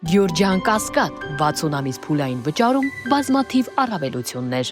Գյորջյան Կասկադ 60 ամիս փուլային վճարում բազմաթիվ առավելություններ։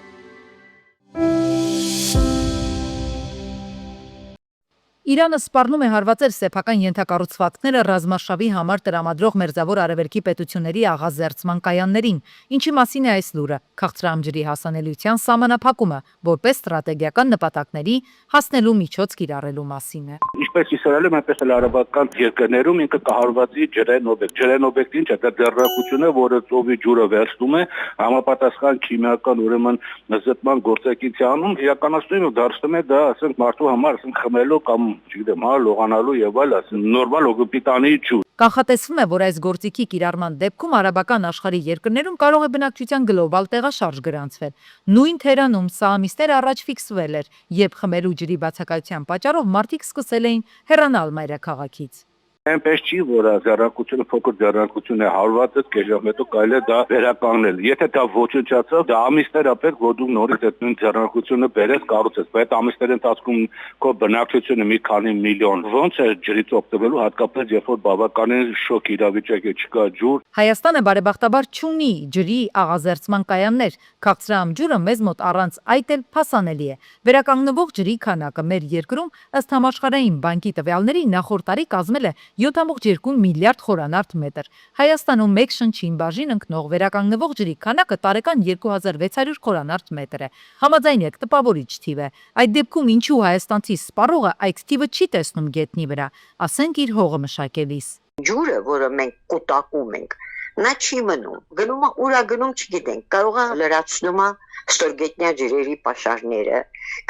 Իրանը սպառնում է հարվածել սեփական ենթակառուցվածքները ռազմարշավի համար տրամադրող Մերձավոր Արևելքի պետությունների աղազերծման կայաններին, ինչի մասին է այս լուրը՝ քաղցրահամ հասանելիության սահմանափակումը, որպես ստրատեգիական նպատակների հասնելու միջոց կիրառելու մասին է։ Ինչպես Իսրայելում, այնպես էլ արաբական երկրներում ինքը կահարվածի ջրային օբյեկտ։ Ջրային օբյեկտը ինչ է, դա ձեռնարկություն է, որը ծովի ջուրը վերցնում է, համապատասխան քիմիական ուրեմն զտման գործընկերության անում, իրականացնում ու դարձնում է դա, ասենք, մարդու համար, ասենք, խմելու կամ, չգիտեմ, լողանալու եւ այլ, ասենք, նորմալ օգպիտանի ջուր։ Կանխատեսվում է, որ այս գործիքի կիրառման դեպքում արաբական աշխարհի երկրներում կարող է բնակչության գլոբալ տեղաշարժ գրանցվել։ Նույն Թերանում սա ամիսներ առաջ ֆիքսվել էր, երբ խմելու ջրի բացակայության պատճառով մարդիկ սկսել էին հեռանալ մայրաքաղաքից։ Այնպես չի, որ ձեռնարկությունը փոքր ձեռնարկություն է, հարվածը կեժամ հետո կարելի է դա վերականգնել։ Եթե դա ոչնչացավ, դա ամիսներ է պետք, որ դու նորից այդ նույն ձեռնարկությունը բերես, կառուցես։ Բայց ամիսների ընթացքում քո բնակչությունը մի քանի միլիոն ոնց է ջրից օգտվելու, հատկապես երբ որ բավականին շոկ իրավիճակ է, չկա ջուր։ Հայաստանը բարեբախտաբար չունի ջրի աղազերծման կայաններ, քաղցրահամ ջուրը մեզ մոտ առանց այդ էլ փասանելի է։ Վերականգնվող ջրի քանակը մեր երկրում ըստ Համաշխարհային բանկի տվյալների նախորդ տարի կազմել է 7.2 միլիարդ խորանարդ մետր։ Հայաստանում մեկ շնչին բաժին ընկնող վերականգնվող ջրի քանակը տարեկան 2600 խորանարդ մետր է։ Համաձայն եք, տպավորիչ թիվ է։ Այդ դեպքում ինչու հայաստանցի սպառողը այդ թիվը չի տեսնում գետնի վրա, ասենք իր հողը մշակելիս։ Ջուրը, որը մենք կուտակում ենք, նա չի մնում, գնում է ուրա գնում չգիտենք, կարող է լրացնում է ստորգետնյա ջրերի պաշարները,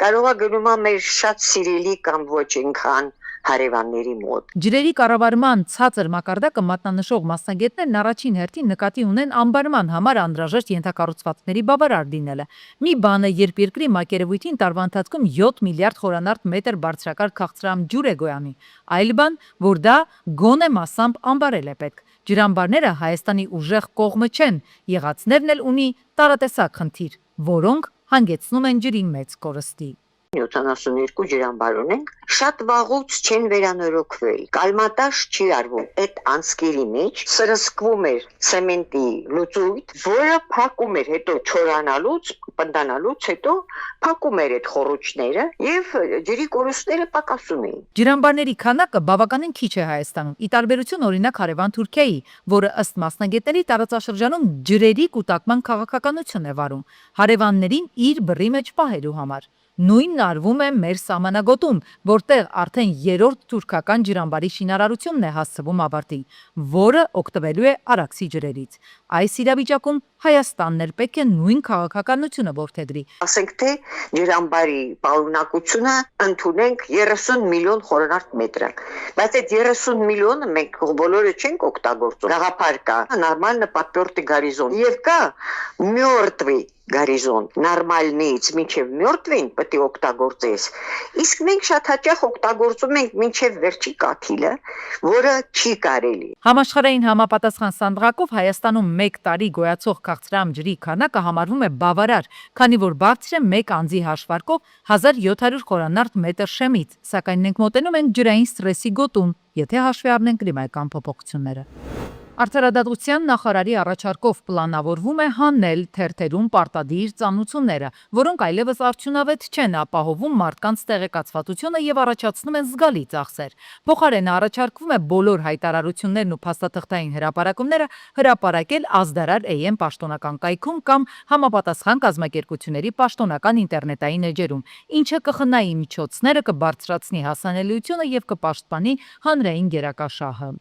կարող է գնում է մեր շատ սիրելի կամ ոչ այնքան հարևանների մոտ։ Ջրերի կառավարման ցածր մակարդակը մատնանշող մասնագետներն առաջին հերթին նկատի ունեն անբարման համար անհրաժեշտ ենթակառուցվածքների բավարար լինելը։ Մի բան է, երբ երկրի մակերևույթին տարվա ընթացքում 7 միլիարդ խորանարդ մետր բարձրակարգ քաղցրահամ ջուր է գոյանում, այլ բան, որ դա գոնե մասամբ անբարել է պետք։ Ջրամբարները Հայաստանի ուժեղ կողմը չեն, եղածներն էլ ունի տարատեսակ խնդիր, որոնք հանգեցնում են ջրի մեծ կորստի։ 72 ջրամբար ունենք, շատ վաղուց չեն վերանորոգվել, կալմատաշ չի արվում, այդ անցքերի մեջ սրսկվում էր ցեմենտի լուծույթ, որը փակում էր հետո չորանալուց, պնդանալուց հետո փակում էր այդ խոռոչները եւ ջրի կորուստները պակասում էին։ Ջրամբարների քանակը բավականին քիչ է Հայաստանում, ի տարբերություն օրինակ հարևան Թուրքիայի, որը ըստ մասնագետների տարածաշրջանում ջրերի կուտակման քաղաքականություն է վարում, հարևաններին իր բռի մեջ պահելու համար։ Նույնն արվում է մեր սահմանագոտում, որտեղ արդեն երրորդ թուրքական ջրամբարի շինարարությունն է հասցվում ավարտին, որը օգտվելու է Արաքսի ջրերից։ Այս իրավիճակում Հայաստանն էլ պետք է նույն քաղաքականությունը որդեգրի։ Ասենք թե ջրամբարի պարունակությունը ընդունենք 30 միլիոն խորանարդ մետր։ Բայց այդ 30 միլիոնը մենք բոլորը չենք օգտագործում։ Գաղափար կա, նորմալ նպատորտի գարիզոն եւ կա մյորտվի գարիզոն, նորմալնից մինչև մյորտվին պետք է օգտագործես։ Իսկ մենք շատ հաճախ օգտագործում ենք մինչև վերջի կաթիլը, որը չի կարելի։ Համաշխարհային համապատասխան սանդղակով Հայաստանում մեկ տարի գոյացող քաղցրահամ ջրի քանակը համարվում է բավարար, քանի որ բարձր է մեկ անձի հաշվարկով 1700 խորանարդ մետր շեմից, սակայն մենք մոտենում ենք ջրային սթրեսի գոտուն, եթե հաշվի առնենք կլիմայական փոփոխությունները։ Արդարադատության նախարարի առաջարկով պլանավորվում է հանել թերթերում պարտադիր ծանուցումները, որոնք այլևս արդյունավետ չեն ապահովում մարդկանց տեղեկացվածությունը եւ առաջացնում են զգալի ծախսեր։ Փոխարենը առաջարկվում է բոլոր հայտարարություններն ու փաստաթղթային հրապարակումները հրապարակել Ազդարար AM պաշտոնական կայքում կամ համապատասխան կազմակերպությունների պաշտոնական ինտերնետային էջերում, ինչը կխնայի միջոցները, կբարձրացնի հասանելիությունը եւ կպաշտպանի հանրային գերակաշահը։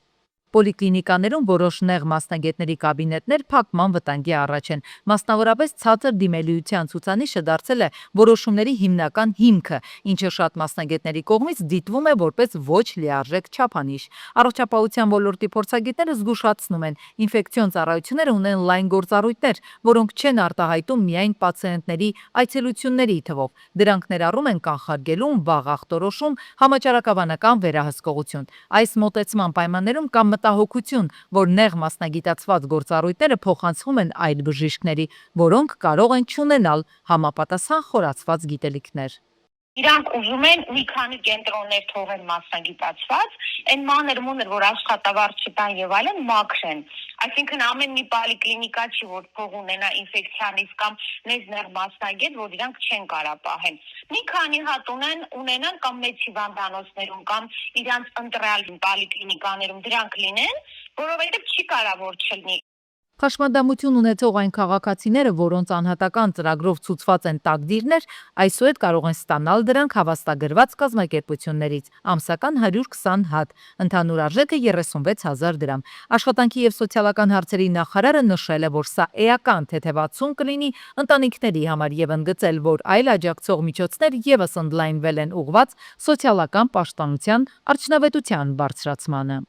Պոլիկլինիկաներում որոշ նեղ մասնագետների կաբինետներ փակման վտանգի առաջ են։ Մասնավորապես ցածր դիմելիության ցուցանիշը դարձել է որոշումների հիմնական հիմքը, ինչը շատ մասնագետների կողմից դիտվում է որպես ոչ լիարժեք չափանիշ։ Առողջապահության ոլորտի փորձագետները զգուշացնում են, ինֆեկցիոն ծառայությունները ունեն լայն գործառույթներ, որոնք չեն արտահայտում միայն պացիենտների այցելությունների թվով։ Դրանք ներառում են կանխարգելում, վաղ ախտորոշում, համաճարակաբանական վերահսկողություն։ Այս մոտեցման պայմաններում կամ մտահոգություն, որ նեղ մասնագիտացված գործառույթները փոխանցվում են այլ բժիշկների, որոնք կարող են չունենալ համապատասխան խորացված գիտելիքներ։ Իրանք ուզում են մի քանի կենտրոններ թողեն մասնագիտացված, այն մանր-մունր, որ աշխատավարձ չտան եւ այլն, մաքրեն։ Այսինքն ամեն մի պոլիկլինիկա չի, որ փող ունենա ինֆեկցիանից կամ նեզներ մասնագետ, որ իրանք չեն կարա պահեն։ Մի քանի հատ ունենան կամ մեծ հիվանդանոցներում կամ իրանք ընտրյալ պոլիկլինիկաներում դրանք լինեն, որովհետեւ չի կարա որ չլինի։ Խաշմանդամություն ունեցող այն քաղաքացիները, որոնց անհատական ծրագրով ցուցված են տակդիրներ, այսուհետ կարող են ստանալ դրանք հավաստագրված կազմակերպություններից, ամսական 120 հատ, ընդհանուր արժեքը 36,000 դրամ։ Աշխատանքի եւ սոցիալական հարցերի նախարարը նշել է, որ սա էական թեթևացում կլինի ընտանիքների համար եւ ընդգծել, որ այլ աջակցող միջոցներ եւս ընդլայնվել են ուղղված սոցիալական պաշտպանության արդյունավետության բարձրացմանը։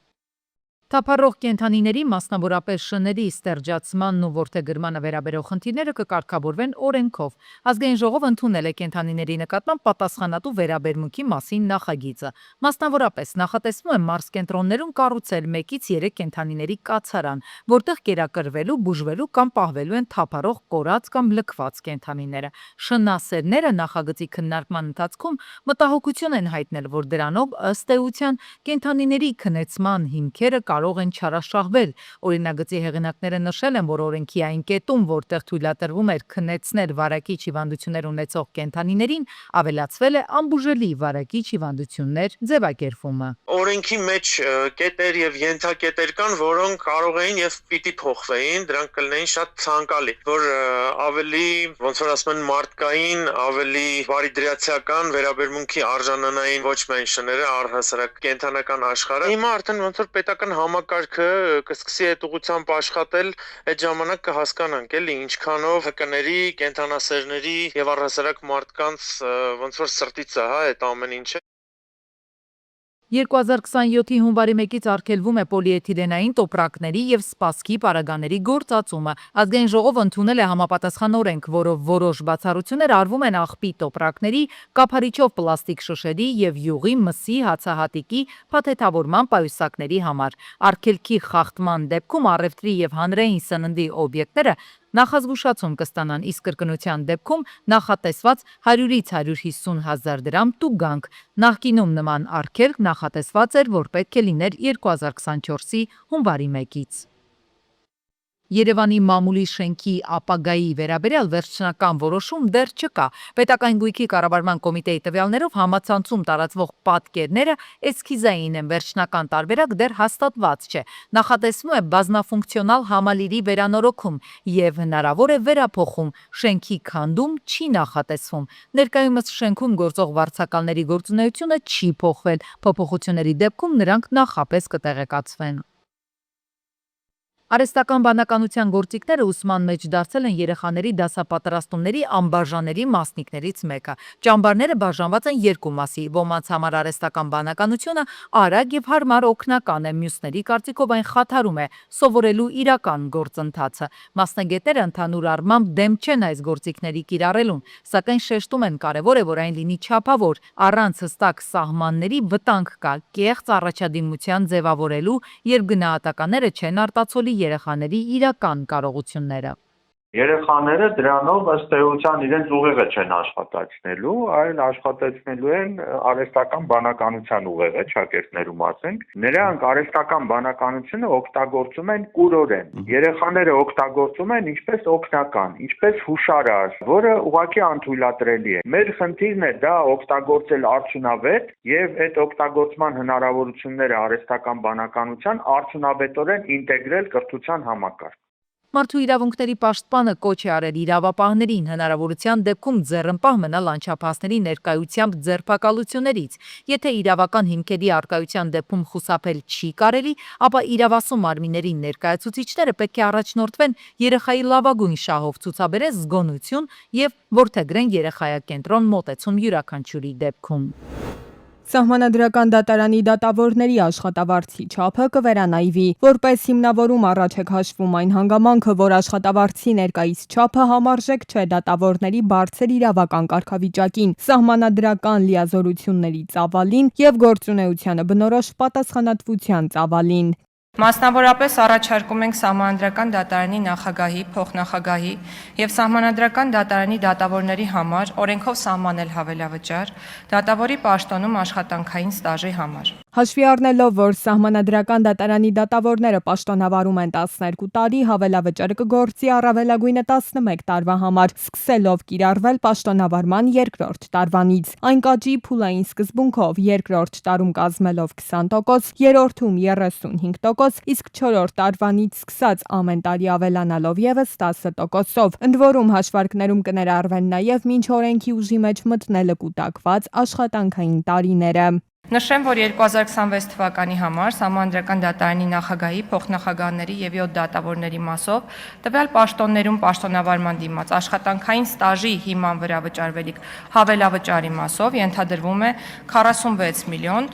Թափառող կենդանիների, մասնավորապես շների ստերջացմանն ու որդեգրմանը վերաբերող խնդիրները կկարգավորվեն օրենքով։ Ազգային ժողովը ընդունել է կենդանիների նկատմամբ պատասխանատու վերաբերմունքի մասին նախագիծը։ Մասնավորապես նախատեսվում է մարզկենտրոններում կառուցել 1-ից 3 կենդանիների կացարան, որտեղ կերակրվելու, բուժվելու կամ պահվելու են թափառող կորած կամ լքված կենդանիները։ Շնասերները նախագծի քննարկման ընթացքում մտահոգություն են հայտնել, որ դրանով ըստ էության կենդանիների քնեցման հիմքերը կարող են չարաշահվել։ Օրինագծի հեղինակները նշել են, որ օրենքի այն կետում, որտեղ թույլատրվում էր քնեցնել վարակիչ հիվանդություններ ունեցող կենդանիներին, ավելացվել է անբուժելի վարակիչ հիվանդություններ ձևակերպումը։ Օրենքի մեջ կետեր եւ ենթակետեր կան, որոնք կարող էին եւ պիտի փոխվեին, դրանք կլինեին շատ ցանկալի, որ ավելի, ոնց որ ասում են, մարդկային, ավելի բարիդրացիական վերաբերմունքի արժանանային ոչ միայն շները, առհասարակ կենդանական աշխարհը։ Հիմա արդեն ոնց որ պետական համակարգը կսկսի այդ ուղղությամբ աշխատել, այդ ժամանակ կհասկանանք էլի ինչքանով հկների, կենդանասերների եւ առհասարակ մարդկանց ոնց որ սրտից է, հա, այդ ամեն ինչը։ 2027-ի հունվարի 1-ից արգելվում է պոլիէթիլենային տոպրակների եւ սպասքի պարագաների գործածումը։ Ազգային ժողովը ընդունել է համապատասխան օրենք, որով որոշ բացառություններ արվում են աղբի տոպրակների, կափարիչով պլաստիկ շշերի եւ յուղի, մսի, հացահատիկի, փաթեթավորման պայուսակների համար։ Արգելքի խախտման դեպքում առևտրի եւ հանրային սննդի օբյեկտները նախազգուշացում կստանան, իսկ կրկնության դեպքում նախատեսված 100-ից 150,000 դրամ տուգանք։ Նախկինում նման արգելք նախատեսված էր, որ պետք է լիներ 2024-ի հունվարի 1-ից։ Երևանի մամուլի շենքի ապագայի վերաբերյալ վերջնական որոշում դեռ չկա։ Պետական գույքի կառավարման կոմիտեի տվյալներով համացանցում տարածվող պատկերները էսքիզային են, վերջնական տարբերակ դեռ հաստատված չէ։ Նախատեսվում է բազմաֆունկցիոնալ համալիրի վերանորոգում եւ հնարավոր է վերափոխում։ Շենքի քանդում չի նախատեսվում։ Ներկայումս շենքում գործող վարձակալների գործունեությունը չի փոխվել։ Փոփոխությունների դեպքում նրանք նախապես կտեղեկացվեն։ Արհեստական բանականության գործիքները ուսման մեջ դարձել են երեխաների դասապատրաստումների անբաժանելի մասնիկներից մեկը։ Ճամբարները բաժանված են երկու մասի։ Ոմանց համար արհեստական բանականությունը արագ եւ հարմար օգնական է, մյուսների կարծիքով այն խաթարում է սովորելու իրական գործընթացը։ Մասնագետները ընդհանուր առմամբ դեմ չեն այս գործիքների կիրառելուն, սակայն շեշտում են կարևոր է, որ այն լինի չափավոր, առանց հստակ սահմանների վտանգ կա կեղծ առաջադիմության ձևավորելու, երբ գնահատականները չեն արտացոլի երեխաների իրական կարողությունները։ Երեխաները դրանով ըստ էության իրենց ուղեղը չեն աշխատացնելու, այլ աշխատացնելու են արհեստական բանականության ուղեղը, շակերտներում ասենք։ Նրանք արհեստական բանականությունը օգտագործում են կուրորեն։ Երեխաները օգտագործում են ինչպես օգնական, ինչպես հուշարար, որը ուղղակի անթույլատրելի է։ Մեր խնդիրն է դա օգտագործել արդյունավետ եւ այդ օգտագործման հնարավորությունները արհեստական բանականության արդյունավետորեն ինտեգրել կրթության համակարգ։ Մարդու իրավունքների պաշտպանը կոչ է արել իրավապահներին հնարավորության դեպքում ձեռնպահ մնալ անչափահասների ներկայությամբ ձերբակալություններից։ Եթե իրավական հիմքերի առկայության դեպքում խուսափել չի կարելի, ապա իրավասու մարմինների ներկայացուցիչները պետք է առաջնորդվեն երեխայի լավագույն շահով, ցուցաբերեն զգոնություն եւ որդեգրեն երեխայակենտրոն մոտեցում յուրաքանչյուրի դեպքում։ Սահմանադրական դատարանի դատավորների աշխատավարձի չափը կվերանայվի, որպես հիմնավորում առաջ է քաշվում այն հանգամանքը, որ աշխատավարձի ներկայիս չափը համարժեք չէ դատավորների բարձր իրավական կարգավիճակին, սահմանադրական լիազորությունների ծավալին եւ գործունեությանը բնորոշ պատասխանատվության ծավալին։ Մասնավորապես առաջարկում ենք Սահմանադրական դատարանի նախագահի, փոխնախագահի եւ Սահմանադրական դատարանի դատավորների համար օրենքով սահմանել հավելավճար դատավորի պաշտոնում աշխատանքային ստաժի համար։ Հաշվի առնելով, որ Սահմանադրական դատարանի դատավորները պաշտոնավարում են 12 տարի, հավելավճարը կգործի առավելագույնը 11 տարվա համար, սկսելով կիրառվել պաշտոնավարման երկրորդ տարվանից։ Այն կաճի փուլային սկզբունքով երկրորդ տարում կազմելով 20%, երրորդում 35%, իսկ չորրորդ տարվանից սկսած ամեն տարի ավելանալով եւս 10%-ով։ Ընդ որում հաշվարկներում կներառվեն նաեւ մինչ օրենքի ուժի մեջ մտնելը կուտակված աշխատանքային տարիները։ Նշեմ, որ 2026 թվականի համար Սահմանադրական դատարանի նախագահի, փոխնախագահների եւ 7 դատավորների մասով տվյալ պաշտոններում պաշտոնավարման դիմաց աշխատանքային ստաժի հիման վրա վճարվելիք հավելավճարի մասով ենթադրվում է 46 միլիոն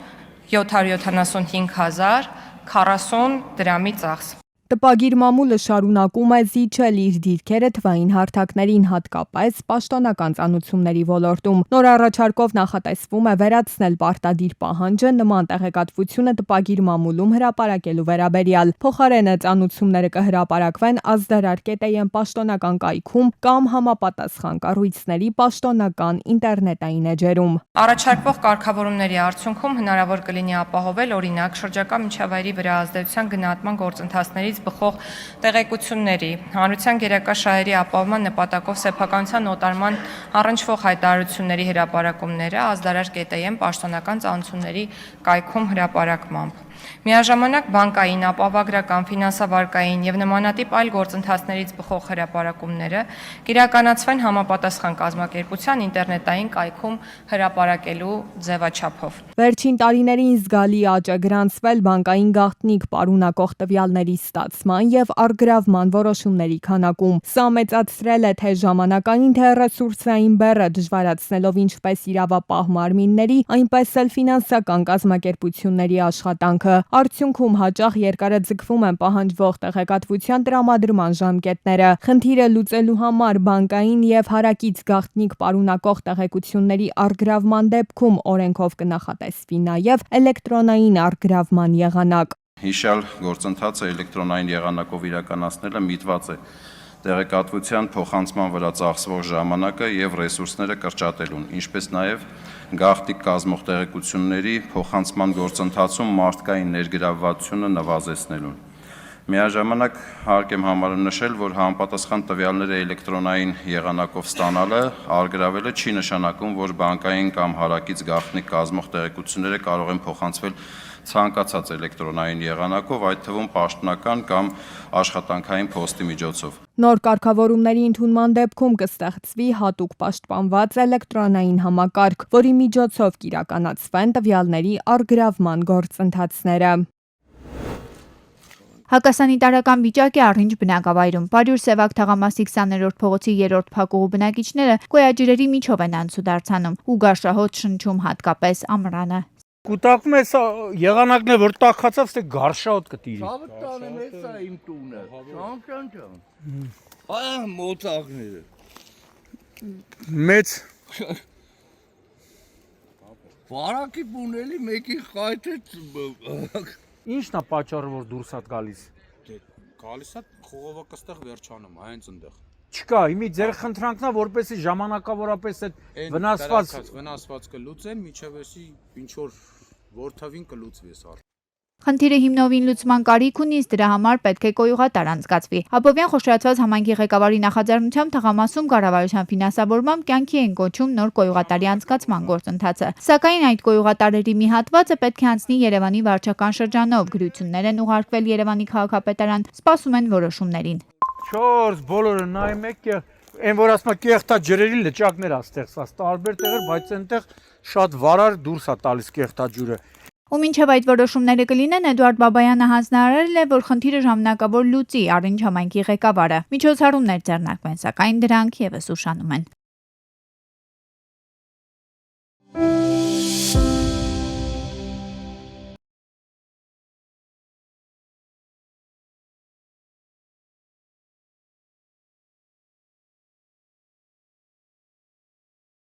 775 հազար 40 դրամի ծախս։ Տպագիր մամուլը շարունակում է զիջել իր դիրքերը թվային հարթակներին, հատկապես պաշտոնական ծանուցումների ոլորտում։ Նոր առաջարկով նախատեսվում է վերացնել պարտադիր պահանջը նման տեղեկատվությունը տպագիր մամուլում հրապարակելու վերաբերյալ։ Փոխարենը ծանուցումները կհրապարակվեն ազդարար.am պաշտոնական կայքում կամ համապատասխան կառույցների պաշտոնական ինտերնետային էջերում։ Առաջարկվող կարգավորումների արդյունքում հնարավոր կլինի ապահովել օրինակ շրջակա միջավայրի վրա ազդեցության գնահատման գործընթացներից բխող տեղեկությունների, հանրության գերակա շահերի ապահովման նպատակով սեփականության օտարման առնչվող հայտարարությունների հրապարակումները ազդարար.am պաշտոնական ծանուցումների կայքում հրապարակմամբ։ Միաժամանակ բանկային, ապահովագրական, ֆինանսավարկային եւ նմանատիպ այլ գործընթացներից բխող հրապարակումները կիրականացվեն համապատասխան կազմակերպության ինտերնետային կայքում հրապարակելու ձևաչափով։ Վերջին տարիներին զգալի աճ է գրանցվել բանկային գաղտնիք պարունակող տվյալների ստացման եւ առգրավման որոշումների քանակում։ Սա մեծացրել է թե ժամանակային, թե ռեսուրսային բեռը, դժվարացնելով ինչպես իրավապահ մարմինների, այնպես էլ ֆինանսական կազմակերպությունների աշխատանքը։ Արդյունքում հաճախ երկարաձգվում են պահանջվող տեղեկատվության տրամադրման ժամկետները։ Խնդիրը լուծելու համար բանկային եւ հարակից գաղտնիք պարունակող տեղեկությունների առգրավման դեպքում օրենքով կնախատեսվի նաեւ էլեկտրոնային առգրավման եղանակ։ Հիշյալ գործընթացը էլեկտրոնային եղանակով իրականացնելը միտված է տեղեկատվության փոխանցման վրա ծախսվող ժամանակը եւ ռեսուրսները կրճատելուն, ինչպես նաեւ գաղտնիք կազմող տեղեկությունների փոխանցման գործընթացում մարդկային ներգրավվածությունը նվազեցնելուն։ Միաժամանակ հարկ եմ համարում նշել, որ համապատասխան տվյալները էլեկտրոնային եղանակով ստանալը, առգրավելը չի նշանակում, որ բանկային կամ հարակից գաղտնիք կազմող տեղեկությունները կարող են փոխանցվել ցանկացած էլեկտրոնային եղանակով, այդ թվում պաշտոնական կամ աշխատանքային փոստի միջոցով։ Նոր կարգավորումների ընդունման դեպքում կստեղծվի հատուկ պաշտպանված էլեկտրոնային համակարգ, որի միջոցով կիրականացվեն տվյալների առգրավման գործընթացները։ Հակասանիտարական վիճակ է Առինջ բնակավայրում։ Բարյուր Սևակ թաղամասի 20-րդ փողոցի 3-րդ փակուղու բնակիչները գոյաջրերի միջով են անցուդարձանում ու գարշահոտ շնչում հատկապես ամռանը։ Կուտակում է սա եղանակն է, որ տաքացավ, ստե գարշահոտ կտիրի։ Շավտան եմ էսա իմ տունը։ Շան։ Այ մոծաղները։ Մեծ Վարակի բունելի մեկի խայթը Ինչն է պատճառը, որ դուրս է գալիս։ Գալիս է խողովակը ստեղ վերջանում, հենց այնտեղ։ Չկա, իմի ձեր խնդրանքն է, որպեսզի ժամանակավորապես այդ վնասված կլուծեն, միջև էսի ինչ որ թվին կլուծվի սա։ Խնդիրը հիմնովին լուծման կարիք ունի, դրա համար պետք է կոյուղատար անցկացվի։ Աբովյան խոշորացված համայնքի ղեկավարի նախաձեռնությամբ թաղամասում կառավարության ֆինանսավորմամբ կյանքի են կոչում նոր կոյուղատարի անցկացման գործընթացը։ Սակայն այդ կոյուղատարերի մի հատվածը պետք է անցնի Երևանի վարչական շրջանով։ Գրություններ են ուղարկվել Երևանի քաղաքապետարան, սպասում են որոշումներին։ 4 բոլորը նայում եք, այն որ ասում է կեղտա ջրերի լճակներ է ստեղծված, տարբեր տեղեր, բայց այնտեղ շատ վարար դուրս է տալիս կեղտա ջուրը։ Ու մինչև այդ որոշումները կլինեն, Էդուարդ Բաբայանը հանձնարարել է, որ խնդիրը ժամանակավոր լուծի Առինջ համայնքի ղեկավարը։ Միջոցառումներ ձեռնարկվեն, սակայն դրանք եւս ուշանում են։